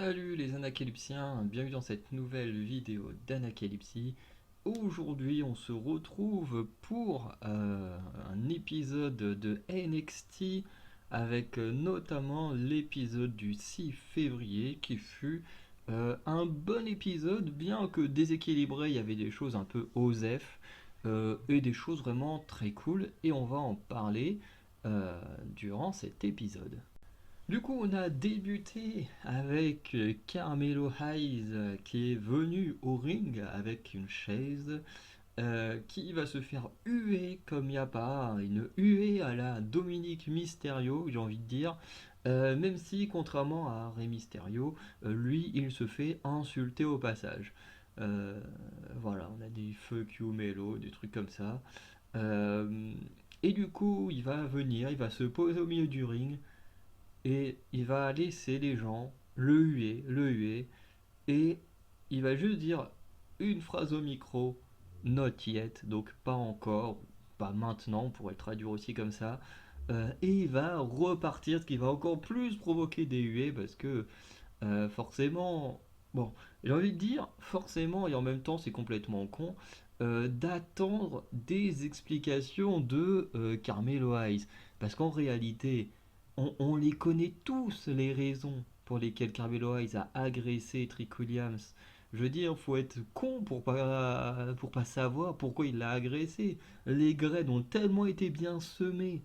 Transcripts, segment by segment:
Salut les anacalypsiens, bienvenue dans cette nouvelle vidéo d'Anacalypsie. Aujourd'hui on se retrouve pour un épisode de NXT avec notamment l'épisode du 6 février qui fut un bon épisode, bien que déséquilibré, il y avait des choses un peu osef et des choses vraiment très cool et on va en parler durant cet épisode. Du coup, on a débuté avec Carmelo Hayes qui est venu au ring avec une chaise qui va se faire huer comme il n'y a pas, une huée à la Dominique Mysterio, j'ai envie de dire. Même si, contrairement à Rey Mysterio, lui, il se fait insulter au passage. Euh, voilà, on a des fuck you Melo, des trucs comme ça. Euh, et du coup, il va venir, il va se poser au milieu du ring et il va laisser les gens le huer, et il va juste dire une phrase au micro, not yet, donc pas encore, pas maintenant, on pourrait le traduire aussi comme ça, et il va repartir, ce qui va encore plus provoquer des huées, parce que forcément, bon, j'ai envie de dire forcément, et en même temps c'est complètement con, d'attendre des explications de Carmelo Hayes. Parce qu'en réalité, on les connaît tous, les raisons pour lesquelles Carmelo Hayes a agressé Trick Williams. Je veux dire, faut être con pour pas savoir pourquoi il l'a agressé. Les graines ont tellement été bien semées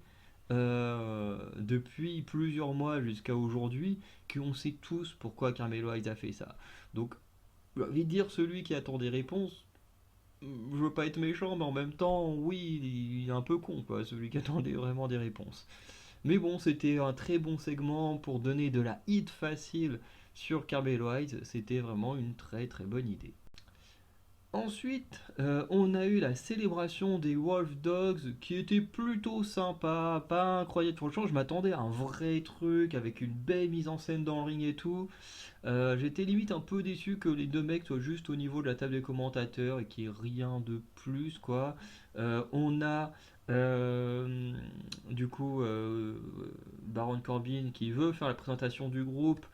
depuis plusieurs mois jusqu'à aujourd'hui qu'on sait tous pourquoi Carmelo Hayes a fait ça. Donc, j'ai envie de dire, celui qui attend des réponses, je veux pas être méchant, mais en même temps, oui, il est un peu con, quoi, celui qui attendait vraiment des réponses. Mais bon, c'était un très bon segment pour donner de la hit facile sur Carmelo Hayes, c'était vraiment une très très bonne idée. Ensuite, on a eu la célébration des Wolf Dogs qui était plutôt sympa, pas incroyable. Franchement, je m'attendais à un vrai truc avec une belle mise en scène dans le ring et tout. J'étais limite un peu déçu que les deux mecs soient juste au niveau de la table des commentateurs et qu'il n'y ait rien de plus, quoi. On a du coup Baron Corbin qui veut faire la présentation du groupe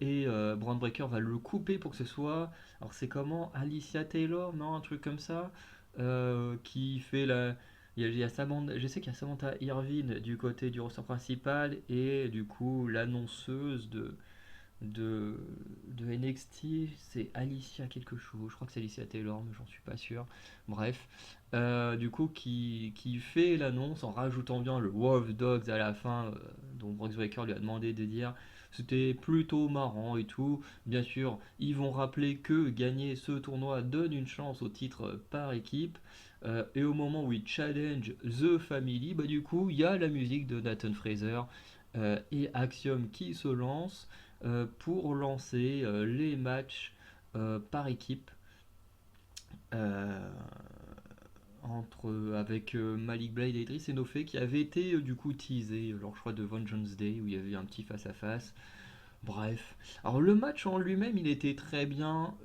et Braun Breaker va le couper pour que ce soit. Alors c'est comment, Alicia Taylor, non, un truc comme ça, qui fait la. Il y a Samantha, je sais qu'il y a Samantha Irvine du côté du roster principal et du coup l'annonceuse de, de NXT, c'est Alicia quelque chose. Je crois que c'est Alicia Taylor, mais j'en suis pas sûr. Bref, du coup, qui fait l'annonce en rajoutant bien le Wolf Dogs à la fin, dont Brock Breaker lui a demandé de dire. C'était plutôt marrant et tout. Bien sûr, ils vont rappeler que gagner ce tournoi donne une chance au titre par équipe. Et au moment où ils challenge The Family, bah du coup, il y a la musique de Nathan Fraser et Axiom qui se lance pour lancer les matchs par équipe euh, avec Malik Blade et Idris Enofe qui avait été du coup teasé lors je crois de Vengeance Day où il y avait eu un petit face à face. Bref, alors le match en lui-même il était très bien,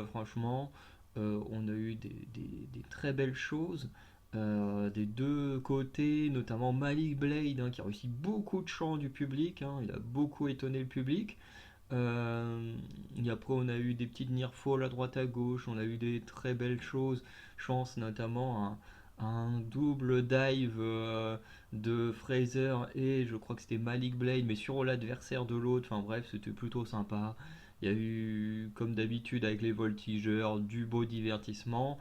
franchement. On a eu des très belles choses des deux côtés, notamment Malik Blade hein, qui a réussi beaucoup de chants du public, hein, il a beaucoup étonné le public. Et après, on a eu des petites near fall à droite à gauche, on a eu des très belles choses. Je pense notamment à un double dive de Fraser et je crois que c'était Malik Blade, mais sur l'adversaire de l'autre. Enfin bref, c'était plutôt sympa. Il y a eu, comme d'habitude, avec les voltigeurs, du beau divertissement.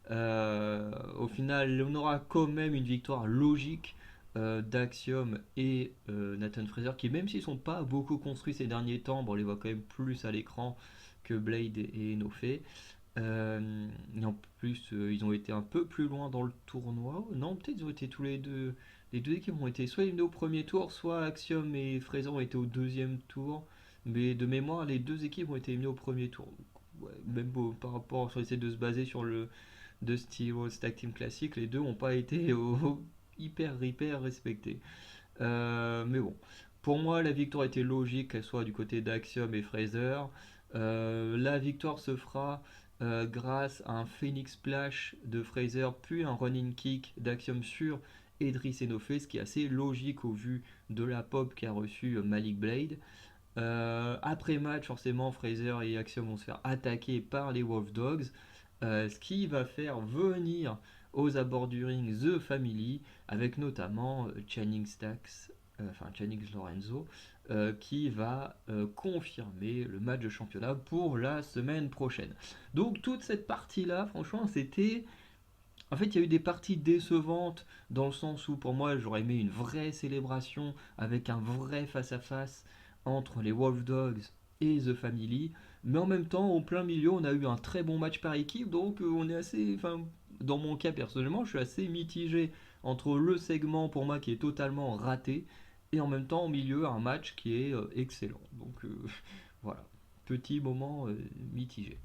Au final, on aura quand même une victoire logique d'Axiom et Nathan Fraser, qui même s'ils sont pas beaucoup construits ces derniers temps, bon, on les voit quand même plus à l'écran que Blade et Enofe. Et en plus, ils ont été un peu plus loin dans le tournoi. Non, peut-être ils ont été tous les deux. Les deux équipes ont été soit éliminés au premier tour, soit Axiom et Fraser ont été au deuxième tour. Mais de mémoire, les deux équipes ont été éliminées au premier tour. Ouais, même par rapport, sur essayer de se baser sur le de Steel Rose Tag Team classique, les deux n'ont pas été hyper respectés. Mais bon, pour moi, la victoire était logique, qu'elle soit du côté d'Axiom et Fraser. La victoire se fera grâce à un Phoenix Splash de Fraser, puis un running kick d'Axiom sur Edris Enofe, ce qui est assez logique au vu de la pop qu'a reçu Malik Blade. Après match, forcément, Fraser et Axiom vont se faire attaquer par les Wolf Dogs, ce qui va faire venir aux abords du ring The Family, avec notamment Channing Stacks, enfin Channing Lorenzo, qui va confirmer le match de championnat pour la semaine prochaine. Donc toute cette partie-là, franchement, c'était... En fait, il y a eu des parties décevantes dans le sens où, pour moi, j'aurais aimé une vraie célébration avec un vrai face-à-face entre les Wolf Dogs et The Family. Mais en même temps, au plein milieu, on a eu un très bon match par équipe. Donc, on est assez. Enfin, dans mon cas, personnellement, je suis assez mitigé entre le segment, pour moi, qui est totalement raté, et en même temps, au milieu, un match qui est excellent. Donc, voilà. Petit moment mitigé.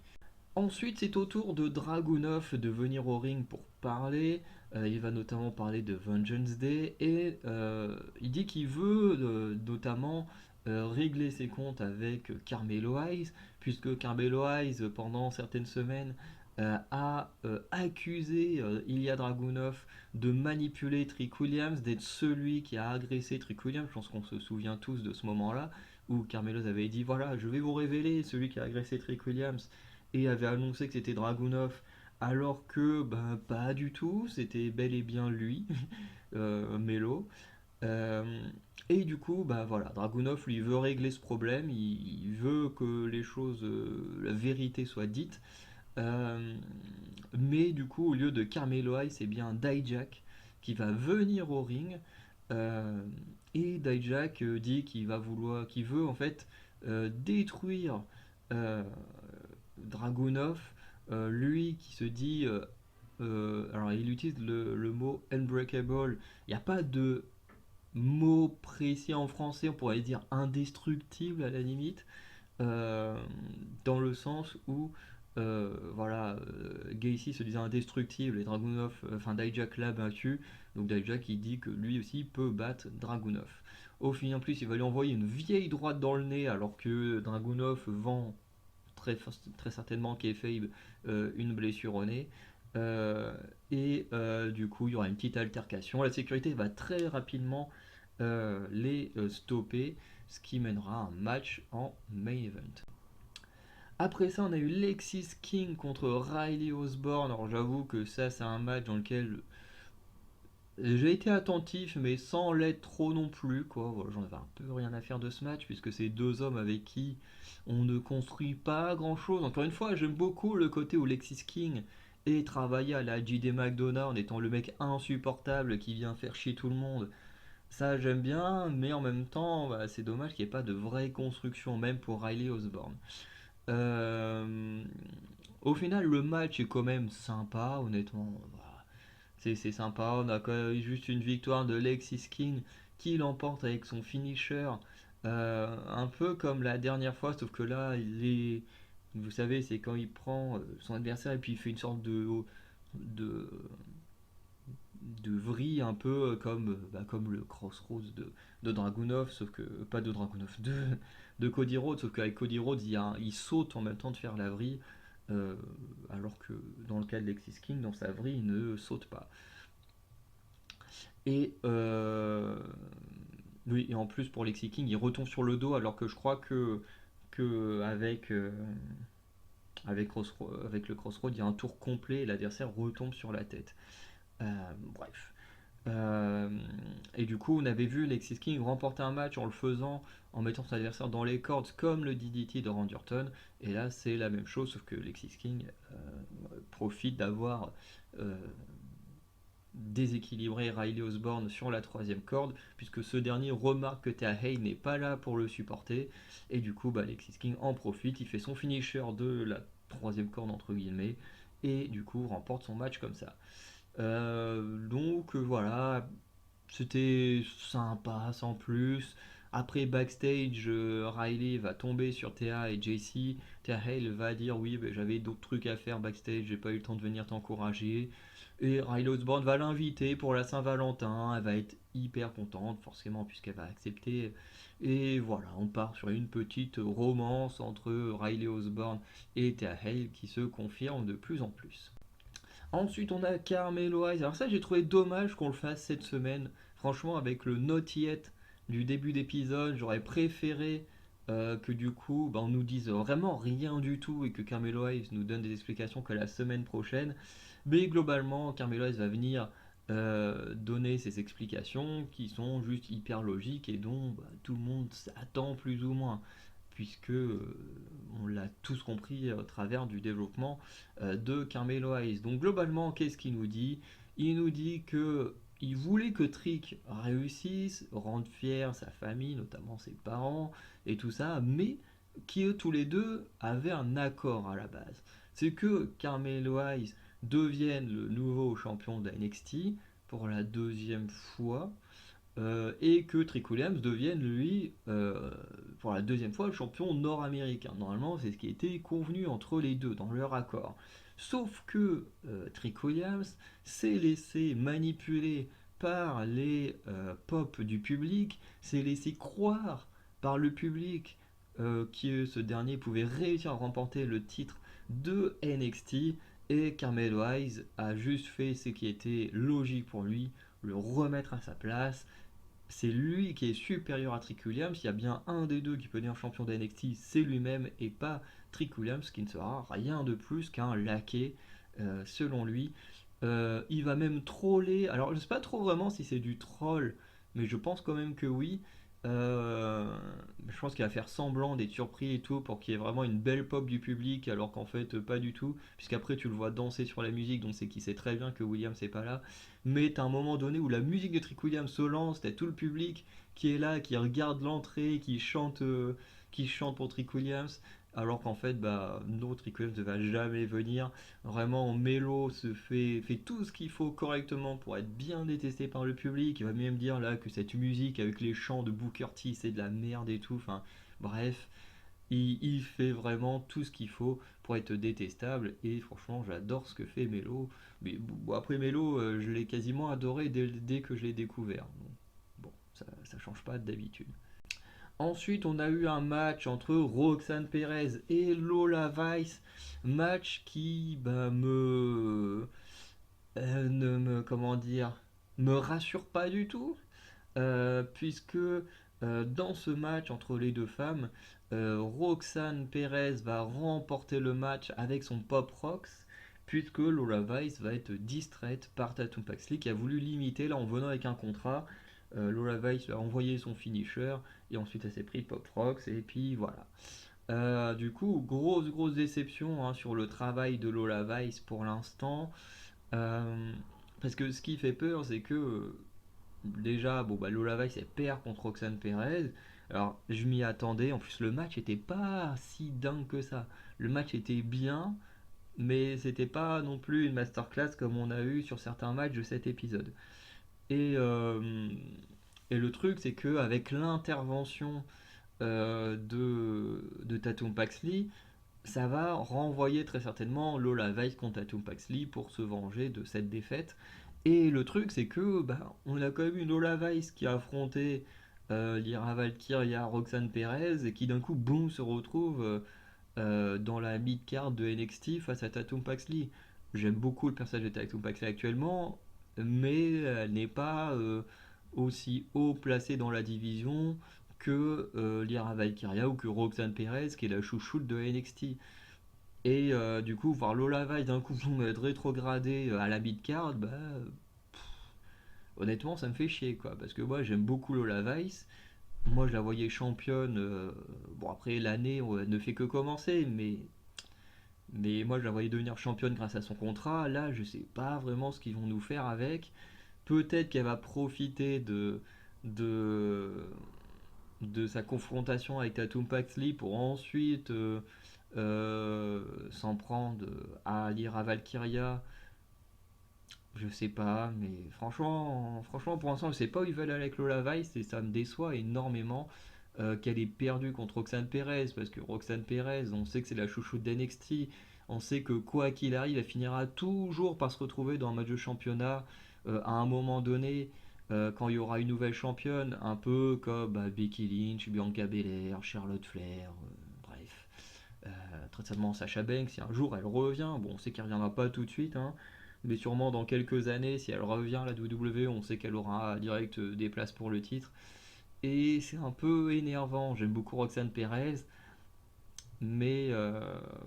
Ensuite, c'est au tour de Dragunov de venir au ring pour parler. Il va notamment parler de Vengeance Day et il dit qu'il veut notamment régler ses comptes avec Carmelo Hayes, puisque Carmelo Hayes, pendant certaines semaines, a accusé Ilya Dragunov de manipuler Trick Williams, d'être celui qui a agressé Trick Williams. Je pense qu'on se souvient tous de ce moment-là, où Carmelo avait dit voilà, je vais vous révéler celui qui a agressé Trick Williams et avait annoncé que c'était Dragunov, alors que bah, pas du tout, c'était bel et bien lui, Melo. Euh, et du coup, bah voilà, Dragunov lui veut régler ce problème, il veut que les choses, la vérité soit dite. Euh, mais du coup, au lieu de Carmelo Hayes, c'est bien Dijak qui va venir au ring. Euh, et Dijak dit qu'il veut en fait détruire euh, Dragunov, lui qui se dit, alors il utilise le mot unbreakable. Il n'y a pas de mot précis en français, on pourrait dire indestructible à la limite, euh, dans le sens où voilà, Gacy se disait indestructible et Dragunov, enfin Dijak l'a battu, donc Dijak il dit que lui aussi peut battre Dragunov. Au final, en plus, il va lui envoyer une vieille droite dans le nez alors que Dragunov vend très certainement Kayfabe une blessure au nez. Euh, du coup, il y aura une petite altercation. La sécurité va très rapidement les stopper, ce qui mènera un match en main event. Après ça, on a eu Lexis King contre Riley Osborne. Alors j'avoue que ça, c'est un match dans lequel j'ai été attentif, mais sans l'être trop non plus, quoi. Voilà, j'en avais un peu rien à faire de ce match, puisque c'est deux hommes avec qui on ne construit pas grand-chose. Encore une fois, j'aime beaucoup le côté où Lexis King est travaillé à la JD McDonough en étant le mec insupportable qui vient faire chier tout le monde. Ça, j'aime bien, mais en même temps, bah, c'est dommage qu'il n'y ait pas de vraie construction, même pour Riley Osborne. Euh, Au final, le match est quand même sympa, honnêtement. Bah, c'est sympa, on a quand même juste une victoire de Lexis King qui l'emporte avec son finisher. Un peu comme la dernière fois, sauf que là, vous savez, c'est quand il prend son adversaire et puis il fait une sorte de, de vrille un peu comme le Crossroads de Dragunov, sauf que, pas de Dragunov, de Cody Rhodes, sauf qu'avec Cody Rhodes, il saute en même temps de faire la vrille, euh, alors que dans le cas de Lexis King, dans sa vrille, il ne saute pas. Et oui, et en plus pour Lexi King, il retombe sur le dos alors que je crois que avec le crossroad, il y a un tour complet et l'adversaire retombe sur la tête. Bref. Euh, et du coup, on avait vu Lexis King remporter un match en le faisant, en mettant son adversaire dans les cordes, comme le DDT de Randy Orton. Et là, c'est la même chose, sauf que Lexis King profite d'avoir euh, déséquilibrer Riley Osborne sur la troisième corde, puisque ce dernier remarque que Thea Hay n'est pas là pour le supporter, et du coup bah, Alexis King en profite, il fait son finisher de la troisième corde entre guillemets, et du coup remporte son match comme ça. Voilà, c'était sympa sans plus. Après backstage, Riley va tomber sur Thea et JC. Thea Hale va dire oui, ben, j'avais d'autres trucs à faire backstage, j'ai pas eu le temps de venir t'encourager. Et Riley Osborne va l'inviter pour la Saint-Valentin. Elle va être hyper contente, forcément, puisqu'elle va accepter. Et voilà, on part sur une petite romance entre Riley Osborne et Thea Hale qui se confirme de plus en plus. Ensuite, on a Carmelo Hayes. Alors ça, j'ai trouvé dommage qu'on le fasse cette semaine. Franchement, avec le not yet du début d'épisode, j'aurais préféré que du coup, bah, on nous dise vraiment rien du tout et que Carmelo Hayes nous donne des explications que la semaine prochaine. Mais globalement, Carmelo Hayes va venir donner ses explications qui sont juste hyper logiques et dont bah, tout le monde s'attend plus ou moins, puisque on l'a tous compris au travers du développement de Carmelo Hayes. Donc globalement, qu'est-ce qu'il nous dit? Il nous dit que il voulait que Trick réussisse, rende fier sa famille, notamment ses parents et tout ça, mais qui eux tous les deux avaient un accord à la base. C'est que Carmelo Hayes devienne le nouveau champion de NXT pour la deuxième fois et que Trick Williams devienne lui pour la deuxième fois le champion nord-américain. Normalement, c'est ce qui a été convenu entre les deux dans leur accord. Sauf que Trick Williams s'est laissé manipuler par les pop du public, s'est laissé croire par le public que ce dernier pouvait réussir à remporter le titre de NXT et Carmelo Hayes a juste fait ce qui était logique pour lui, le remettre à sa place. C'est lui qui est supérieur à Trick Williams. Il y a bien un des deux qui peut devenir champion de NXT, c'est lui-même et pas Trick Williams, qui ne sera rien de plus qu'un laquais, selon lui. Il va même troller. Alors, je ne sais pas trop vraiment si c'est du troll, mais je pense quand même que oui. Euh, je pense qu'il va faire semblant d'être surpris et tout pour qu'il y ait vraiment une belle pop du public, alors qu'en fait, pas du tout. Puisqu'après, tu le vois danser sur la musique, donc c'est qu'il sait très bien que Williams n'est pas là. Mais t'as un moment donné où la musique de Trick Williams se lance, t'as tout le public qui est là, qui regarde l'entrée, qui chante pour Trick Williams, alors qu'en fait, bah, non, Trick Williams ne va jamais venir. Vraiment, Melo fait tout ce qu'il faut correctement pour être bien détesté par le public. Il va même dire là que cette musique avec les chants de Booker T, c'est de la merde et tout. Enfin, bref, il fait vraiment tout ce qu'il faut pour être détestable et franchement j'adore ce que fait Melo. Mais bon, après Melo, je l'ai quasiment adoré dès que je l'ai découvert. Donc, bon, ça change pas d'habitude. Ensuite, on a eu un match entre Roxane Perez et Lola Vice. Match qui bah, ne me comment dire me rassure pas du tout puisque dans ce match entre les deux femmes, Roxane Perez va remporter le match avec son pop rocks, puisque Lola Vice va être distraite par Tatum Paxley qui a voulu limiter là en venant avec un contrat. Lola Vice a envoyé son finisher et ensuite elle s'est pris pop rocks et puis voilà. Du coup, grosse déception hein, sur le travail de Lola Vice pour l'instant. Euh, Parce que ce qui fait peur, c'est que déjà, bon, bah, Lola Vice elle perd contre Roxane Perez. Alors, je m'y attendais. En plus, le match était pas si dingue que ça. Le match était bien, mais c'était pas non plus une masterclass comme on a eu sur certains matchs de cet épisode. Et, euh, et le truc, c'est que avec l'intervention de Tatum Paxley, ça va renvoyer très certainement Lola Vice contre Tatum Paxley pour se venger de cette défaite. Et le truc, c'est que bah, on a quand même une Lola Vice qui a affronté Lyra Valkyria, Roxane Perez, et qui d'un coup, boum, se retrouve dans la mid-card de NXT face à Tatum Paxley. J'aime beaucoup le personnage de Tatum Paxley actuellement, mais elle n'est pas aussi haut placée dans la division que Lyra Valkyria ou que Roxane Perez, qui est la chouchoute de NXT. Et du coup, voir Lola Vice d'un coup être rétrogradée à la mid-card, bah, honnêtement, ça me fait chier, quoi. Parce que moi, j'aime beaucoup Lola Vice. Moi, je la voyais championne. Bon, après, l'année ne fait que commencer, mais moi, je la voyais devenir championne grâce à son contrat. Là, je sais pas vraiment ce qu'ils vont nous faire avec. Peut-être qu'elle va profiter de, de sa confrontation avec Tatum Paxley pour ensuite s'en prendre à Lyra Valkyria. Je sais pas, mais franchement pour l'instant, je sais pas où ils veulent aller avec Lola Vice et ça me déçoit énormément qu'elle ait perdu contre Roxane Perez parce que Roxane Perez, on sait que c'est la chouchoute d'NXT, on sait que quoi qu'il arrive, elle finira toujours par se retrouver dans un match de championnat à un moment donné quand il y aura une nouvelle championne, un peu comme bah, Becky Lynch, Bianca Belair, Charlotte Flair, bref. Très certainement Sacha Banks, si un jour elle revient, bon on sait qu'elle reviendra pas tout de suite, hein, mais sûrement dans quelques années, si elle revient à la WWE, on sait qu'elle aura direct des places pour le titre. et c'est un peu énervant. J'aime beaucoup Roxane Perez, mais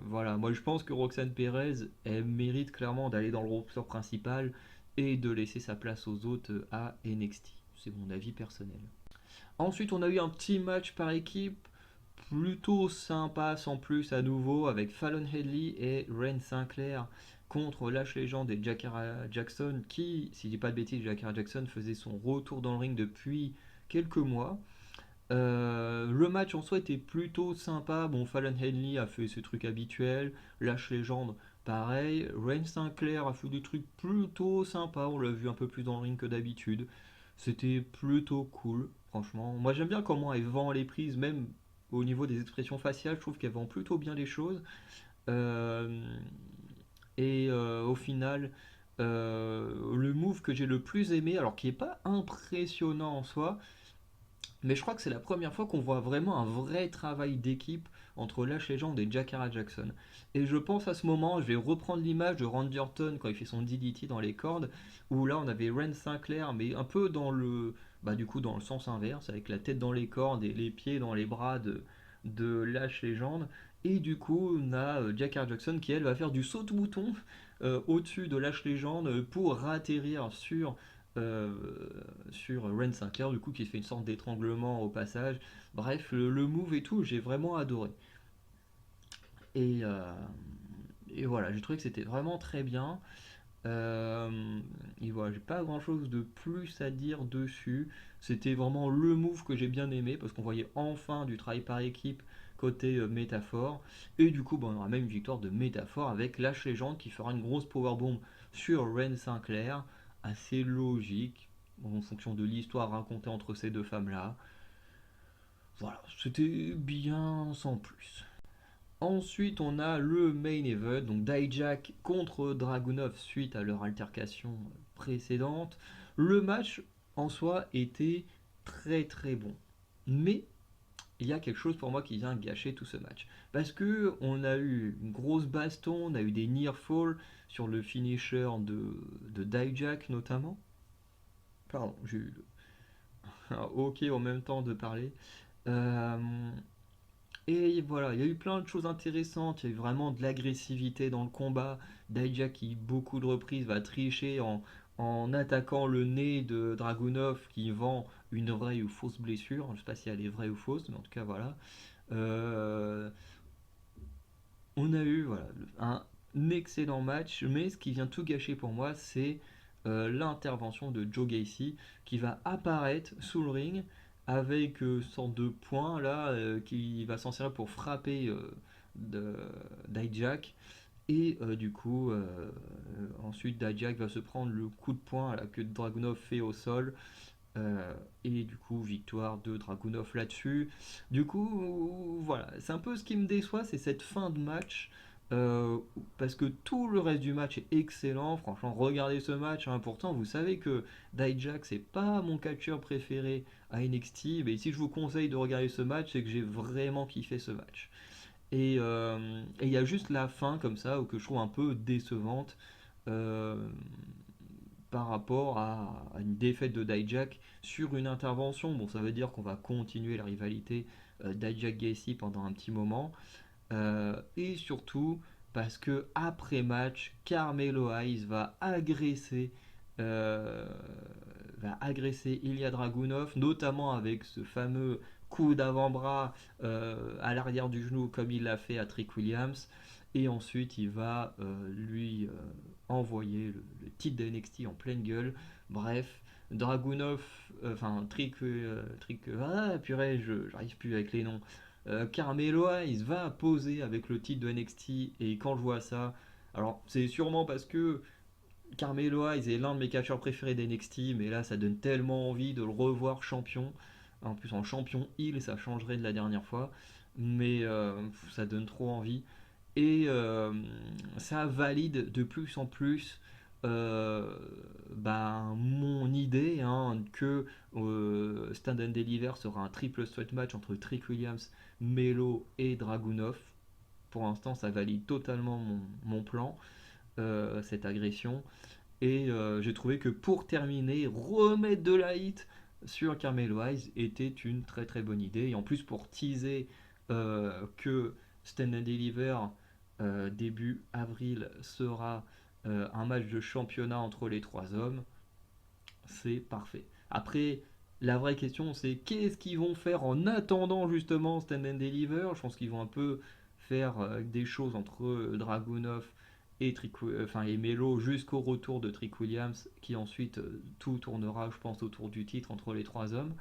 voilà, moi je pense que Roxane Perez, elle mérite clairement d'aller dans le roster principal et de laisser sa place aux autres à NXT. C'est mon avis personnel. Ensuite, on a eu un petit match par équipe plutôt sympa sans plus à nouveau avec Fallon Henley et Ren Sinclair contre Lash Legend et Jakara Jackson qui, si je dis pas de bêtises, Jakara Jackson faisait son retour dans le ring depuis quelques mois. Le match en soi était plutôt sympa. Bon, Fallon Henley a fait ses trucs habituels. Lash Legend, pareil. Ren Sinclair a fait des trucs plutôt sympas. On l'a vu un peu plus dans le ring que d'habitude. C'était plutôt cool, franchement. Moi, j'aime bien comment elle vend les prises, même au niveau des expressions faciales. Je trouve qu'elle vend plutôt bien les choses. Euh, au final, le move que j'ai le plus aimé, alors qui est pas impressionnant en soi, mais je crois que c'est la première fois qu'on voit vraiment un vrai travail d'équipe entre Lash Legend et Jakara Jackson. Et je pense à ce moment, je vais reprendre l'image de Randy Orton quand il fait son DDT dans les cordes, où là on avait Ren Sinclair, mais un peu dans le, bah du coup dans le sens inverse, avec la tête dans les cordes et les pieds dans les bras de Lash Legend. Et du coup, on a Jakara Jackson qui elle va faire du saut-mouton au-dessus de Lash Legend pour atterrir euh, sur Ren Sinclair, du coup, qui fait une sorte d'étranglement au passage. Bref, le move et tout, j'ai vraiment adoré. Et, euh, et voilà, j'ai trouvé que c'était vraiment très bien. Euh, et voilà, j'ai pas grand chose de plus à dire dessus. C'était vraiment le move que j'ai bien aimé parce qu'on voyait enfin du travail par équipe côté métaphore. Et du coup, on aura même une victoire de métaphore avec Lash Legend qui fera une grosse powerbomb sur Ren Sinclair. Assez logique en fonction de l'histoire racontée entre ces deux femmes-là. Voilà, c'était bien sans plus. Ensuite, on a le main event, donc Dijak contre Dragunov suite à leur altercation précédente. Le match en soi était très très bon. Mais il y a quelque chose pour moi qui vient gâcher tout ce match. Parce que on a eu une grosse baston, on a eu des near fall sur le finisher de Dijak notamment. Pardon, j'ai eu un ok en même temps de parler. Euh, Et voilà, il y a eu plein de choses intéressantes, il y a eu vraiment de l'agressivité dans le combat. Daija qui, beaucoup de reprises, va tricher en attaquant le nez de Dragunov qui vend une vraie ou fausse blessure. Je ne sais pas si elle est vraie ou fausse, mais en tout cas voilà. Euh, on a eu voilà, un excellent match, mais ce qui vient tout gâcher pour moi, c'est l'intervention de Joe Gacy qui va apparaître sous le ring avec sorte de poing là qui va s'en servir pour frapper de- Dijak et du coup ensuite Dijak va se prendre le coup de poing là, que Dragunov fait au sol et du coup victoire de Dragunov là-dessus. Du coup voilà, c'est un peu ce qui me déçoit, c'est cette fin de match. Parce que tout le reste du match est excellent. Franchement, regardez ce match, hein. Pourtant, vous savez que Dijak, c'est pas mon catcheur préféré à NXT. Mais si je vous conseille de regarder ce match, c'est que j'ai vraiment kiffé ce match. Et il y a juste la fin comme ça, que je trouve un peu décevante euh, par rapport à une défaite de Dijak sur une intervention. Bon, ça veut dire qu'on va continuer la rivalité Dijak-Gacy pendant un petit moment. Et surtout parce que après match, Carmelo Hayes euh, va agresser Ilya Dragunov, notamment avec ce fameux coup d'avant-bras à l'arrière du genou comme il l'a fait à Trick Williams. Et ensuite, il va lui envoyer le titre de NXT en pleine gueule. Bref, Dragunov, enfin Trick, ah purée, j'arrive plus avec les noms. Carmelo Hayes va poser avec le titre de NXT et quand je vois ça, alors c'est sûrement parce que Carmelo Hayes est l'un de mes catcheurs préférés d'NXT, mais là ça donne tellement envie de le revoir champion. En plus en champion heel, ça changerait de la dernière fois, mais ça donne trop envie. Et ça valide de plus en plus mon idée que Stand and Deliver sera un triple threat match entre Trick Williams, Melo et Dragunov. Pour l'instant, ça valide totalement mon plan, cette agression. Et j'ai trouvé que pour terminer, remettre de la hit sur Carmel Wise était une très très bonne idée. Et en plus, pour teaser que Stand and Deliver début avril sera un match de championnat entre les trois hommes, c'est parfait. Après, la vraie question, c'est qu'est-ce qu'ils vont faire en attendant justement Stand and Deliver. Je pense qu'ils vont un peu faire des choses entre Dragunov et Melo jusqu'au retour de Trick Williams, qui ensuite tout tournera, je pense, autour du titre entre les trois hommes.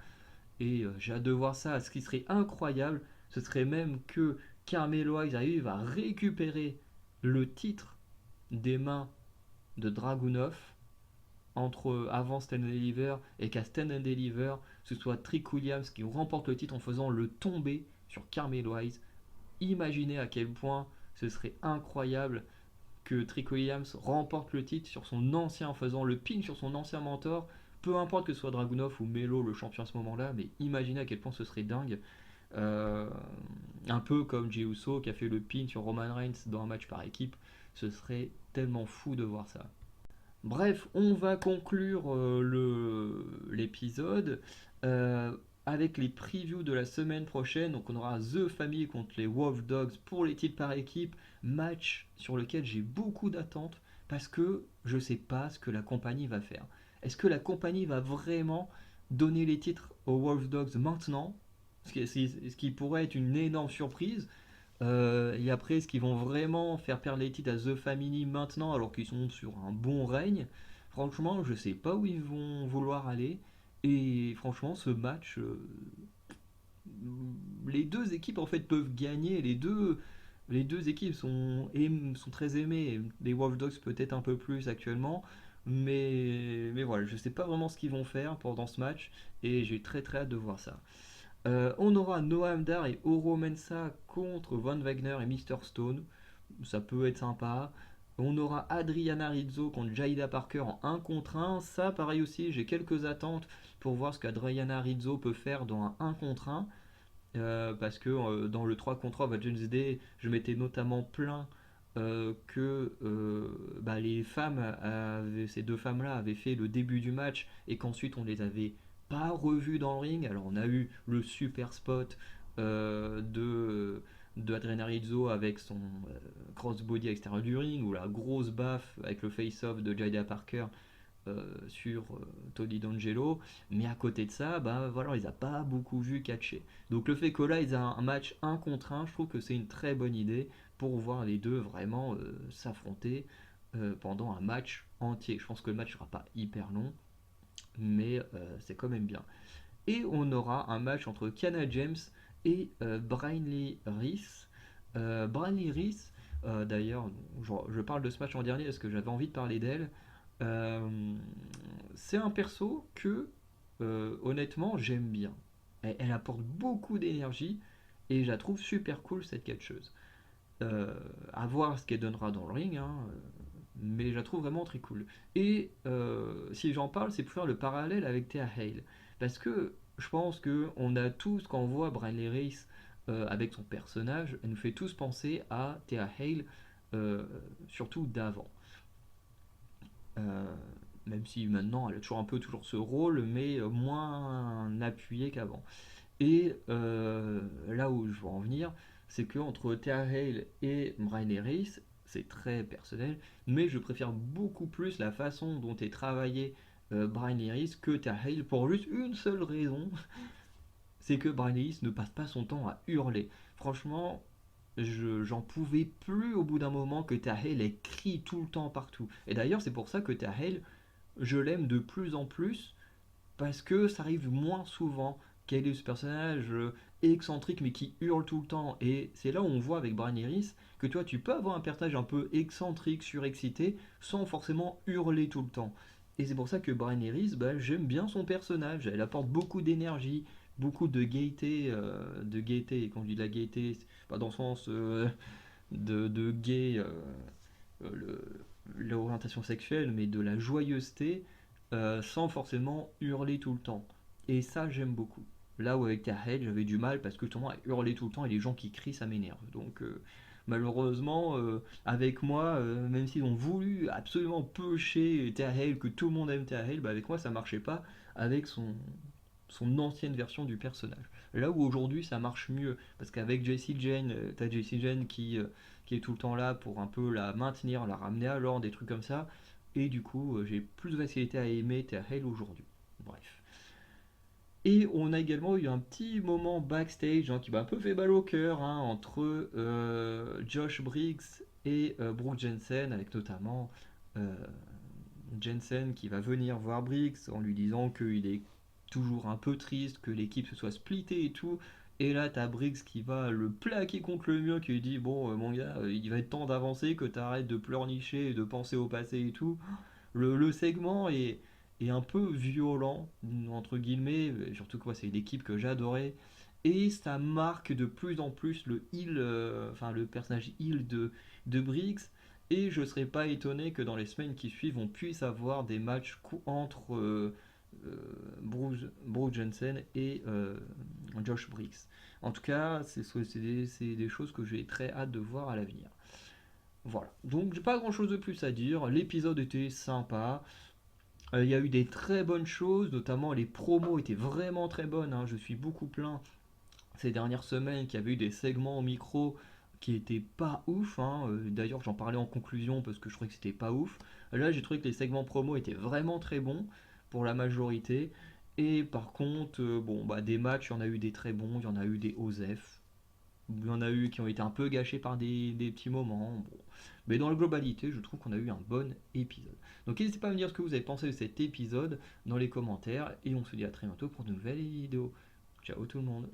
Et j'ai hâte de voir ça. Ce qui serait incroyable, ce serait même que Carmelo Hayes arrive à récupérer le titre des mains de Dragunov entre avant Stand and Deliver et qu'à Stand and Deliver, ce soit Trick Williams qui remporte le titre en faisant le tomber sur Carmelo Hayes. Imaginez à quel point ce serait incroyable que Trick Williams remporte le titre sur son ancien, en faisant le pin sur son ancien mentor. Peu importe que ce soit Dragunov ou Melo le champion à ce moment-là, mais imaginez à quel point ce serait dingue. Euh, un peu comme Jey Uso qui a fait le pin sur Roman Reigns dans un match par équipe. Ce serait tellement fou de voir ça. Bref, on va conclure l'épisode euh, avec les previews de la semaine prochaine. Donc on aura The Family contre les Wolf Dogs pour les titres par équipe. Match sur lequel j'ai beaucoup d'attentes parce que je ne sais pas ce que la compagnie va faire. Est-ce que la compagnie va vraiment donner les titres aux Wolf Dogs maintenant, ce qui pourrait être une énorme surprise, et après, est-ce qu'ils vont vraiment faire perdre les titres à The Family maintenant alors qu'ils sont sur un bon règne? Franchement, je sais pas où ils vont vouloir aller. Et franchement, ce match, les deux équipes en fait peuvent gagner. Les deux équipes sont très aimées. Les Wolf Dogs peut-être un peu plus actuellement. Mais voilà, je sais pas vraiment ce qu'ils vont faire pendant ce match. Et j'ai très très hâte de voir ça. On aura Noam Dar et Oro Mensah contre Von Wagner et Mr. Stone. Ça peut être sympa. On aura Adriana Rizzo contre Jaida Parker en 1 contre 1. Ça, pareil aussi, j'ai quelques attentes pour voir ce qu'Adriana Rizzo peut faire dans un 1 contre 1. Parce que dans le 3 contre 3 Vengeance Day, je m'étais notamment plaint que les femmes, ces deux femmes-là avaient fait le début du match et qu'ensuite on les avait pas revues dans le ring. Alors on a eu le super spot de Adriana Rizzo avec son crossbody à l'extérieur du ring ou la grosse baffe avec le face-off de Jaida Parker sur Tony D'Angelo, mais à côté de ça, voilà, on les a pas beaucoup vus catcher. Donc le fait que là ils aient un match 1 contre 1, je trouve que c'est une très bonne idée pour voir les deux vraiment s'affronter pendant un match entier. Je pense que le match sera pas hyper long, mais c'est quand même bien. Et on aura un match entre Kiana James et Brynlee Reese. Brynlee Reese, d'ailleurs, je parle de ce match en dernier parce que j'avais envie de parler d'elle. Euh, c'est un perso que, honnêtement, j'aime bien. Elle apporte beaucoup d'énergie et je la trouve super cool cette catcheuse. À voir ce qu'elle donnera dans le ring, hein, mais je la trouve vraiment très cool. Et si j'en parle, c'est pour faire le parallèle avec Thea Hale. Parce que je pense que on a tous, quand on voit Brynlee Reese avec son personnage, elle nous fait tous penser à Thea Hale, euh, surtout d'avant. Euh, Même si maintenant elle a toujours un peu toujours ce rôle, mais moins appuyé qu'avant. Et là où je veux en venir, c'est que entre Thea Hale et Bryan Reese, c'est très personnel, mais je préfère beaucoup plus la façon dont est travaillé Bryan Reese que Thea Hale pour juste une seule raison, c'est que Bryan Reese ne passe pas son temps à hurler. Franchement, j'en pouvais plus au bout d'un moment que Thea Hale elle crie tout le temps partout. Et d'ailleurs, c'est pour ça que Thea Hale, je l'aime de plus en plus parce que ça arrive moins souvent qu'elle est ce personnage excentrique mais qui hurle tout le temps. Et c'est là où on voit avec Brian Harris que toi tu peux avoir un personnage un peu excentrique, surexcité, sans forcément hurler tout le temps. Et c'est pour ça que Brian Harris, j'aime bien son personnage. Elle apporte beaucoup d'énergie, beaucoup de gaieté. Et quand je dis de la gaieté, c'est pas dans le sens de gay, le- l'orientation sexuelle, mais de la joyeuseté sans forcément hurler tout le temps. Et ça, j'aime beaucoup. Là où avec Tahel, j'avais du mal parce que justement, à hurler tout le temps et les gens qui crient, ça m'énerve. Donc, malheureusement, avec moi, même s'ils ont voulu absolument pusher Tahel, que tout le monde aime Tahel, avec moi, ça marchait pas avec son ancienne version du personnage. Là où aujourd'hui ça marche mieux, parce qu'avec Jessie Jane, t'as Jessie Jane qui est tout le temps là pour un peu la maintenir, la ramener à l'ordre, des trucs comme ça, et du coup j'ai plus de facilité à aimer Hale aujourd'hui. Bref. Et on a également eu un petit moment backstage qui m'a un peu fait mal au cœur entre Josh Briggs et Brooke Jensen, avec notamment euh, Jensen qui va venir voir Briggs en lui disant qu'il est toujours un peu triste, que l'équipe se soit splittée et tout. Et là, t'as Briggs qui va le plaquer contre le mur, qui lui dit bon, mon gars, il va être temps d'avancer, que t'arrêtes de pleurnicher et de penser au passé et tout. Le segment est un peu violent, entre guillemets, surtout que moi, c'est l'équipe que j'adorais. Et ça marque de plus en plus le heel, enfin le personnage heel de Briggs. Et je ne serais pas étonné que dans les semaines qui suivent, on puisse avoir des matchs entre Brooke Jensen et Josh Briggs. En tout cas, c'est des choses que j'ai très hâte de voir à l'avenir. Voilà. Donc, j'ai pas grand chose de plus à dire. L'épisode était sympa. Il y a eu des très bonnes choses, notamment les promos étaient vraiment très bonnes. Je suis beaucoup plaint ces dernières semaines qu'il y avait eu des segments au micro qui étaient pas ouf. D'ailleurs, j'en parlais en conclusion parce que je trouvais que c'était pas ouf. Là, j'ai trouvé que les segments promo étaient vraiment très bons pour la majorité. Et par contre, bon, bah, des matchs, il y en a eu des très bons, il y en a eu des OSEF. Il y en a eu qui ont été un peu gâchés par des petits moments. Bon. Mais dans la globalité, je trouve qu'on a eu un bon épisode. Donc n'hésitez pas à me dire ce que vous avez pensé de cet épisode dans les commentaires. Et on se dit à très bientôt pour de nouvelles vidéos. Ciao tout le monde.